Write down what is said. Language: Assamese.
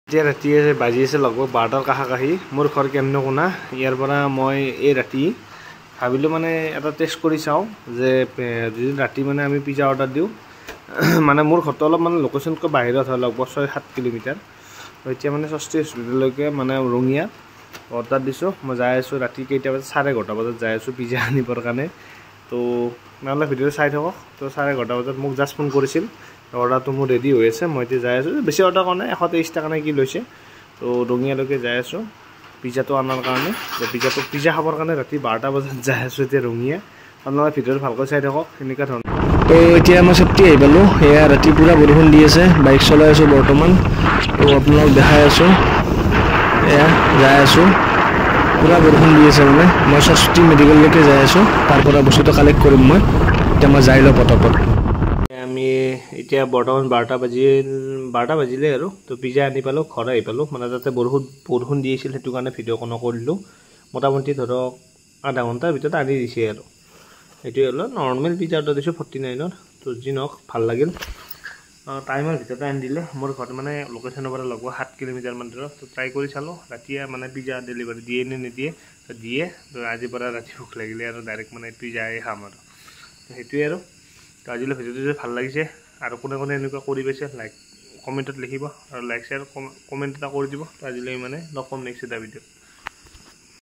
এতিয়া ৰাতি বাজি আছে লগভগ 12টাৰ কাষাকাষি মোৰ ঘৰ কেমনকোনা ইয়াৰ পৰা মই এই ৰাতি ভাবিলোঁ মানে এটা টেষ্ট কৰি চাওঁ যে যদি ৰাতি মানে আমি পিজ্জা অৰ্ডাৰ দিওঁ মানে মোৰ ঘৰটো অলপ মানে লোকেশ্যনতকৈ বাহিৰত হয় লগভগ 6-7 কিলোমিটাৰ এতিয়া মানে ষষ্ঠী হস্পিটেললৈকে মানে ৰঙিয়া অৰ্ডাৰ দিছোঁ মই যাই আছোঁ ৰাতি কেইটা বজাত 11:30 বজাত যাই আছোঁ পিজ্জা আনিবৰ কাৰণে তো নহ'লে ভিডিঅ' চাই থাকক তো 11:30 বজাত মোক জাষ্ট ফোন কৰিছিল অৰ্ডাৰটো মোৰ ৰেডি হৈ আছে মই এতিয়া যাই আছোঁ বেছি অৰ্ডাৰ কৰা নাই 123 টাকা নে কি লৈছে তো ৰঙিয়ালৈকে যাই আছোঁ পিজ্জাটো আনাৰ কাৰণে পিজ্জা খাবৰ কাৰণে ৰাতি 12টা বজাত যাই আছোঁ এতিয়া ৰঙিয়া আপোনালোকে ভিডিঅ'টো ভালকৈ চাই থাকক এনেকুৱা ধৰণৰ তো এতিয়া মই চেফটি আহি পালোঁ এয়া ৰাতি পূৰা বৰষুণ দি আছে বাইক চলাই আছোঁ বৰ্তমান তো আপোনালোক দেখাই আছোঁ এয়া যাই আছোঁ পূৰা বৰষুণ দি আছে মানে মই ষষ্ঠী মেডিকেললৈকে যাই আছোঁ তাৰ পৰা বস্তুটো কালেক্ট কৰিম মই এতিয়া মই যাই লওঁ পটাপট আমি এতিয়া বৰ্তমান 12টা বাজিলে আৰু তো পিজ্জা আনি পালোঁ ঘৰ আহি পালোঁ মানে তাতে বৰষুণ দি আছিল সেইটো কাৰণে ভিডিঅ'খন কৰিলোঁ মোটামুটি ধৰক আধা ঘণ্টাৰ ভিতৰত আনি দিছে আৰু এইটোৱে হ'ল নৰ্মেল পিজ্জা অৰ্ডাৰ দিছোঁ 49ৰ তো যি নহওক ভাল লাগিল টাইমৰ ভিতৰতে আনি দিলে মোৰ ঘৰত মানে লোকেশ্যনৰ পৰা লগভগ 7 কিলোমিটাৰমান দূৰত তো ট্ৰাই কৰি চালোঁ ৰাতিয়ে মানে পিজ্জা ডেলিভাৰী দিয়ে নে নিদিয়ে তো দিয়ে তো আজিৰ পৰা ৰাতি ভোক লাগিলে আৰু ডাইৰেক্ট মানে পিজ্জাই খাম আৰু সেইটোৱে আৰু তো আজিলৈ ভিডিঅ'টো যদি ভাল লাগিছে আৰু কোনে এনেকুৱা কৰি পাইছে লাইক কমেণ্টত লিখিব আৰু লাইক শ্বেয়াৰ কমেণ্ট এটা কৰি দিব তো আজিলৈ মানে লগ পাম নেক্সট এটা ভিডিঅ'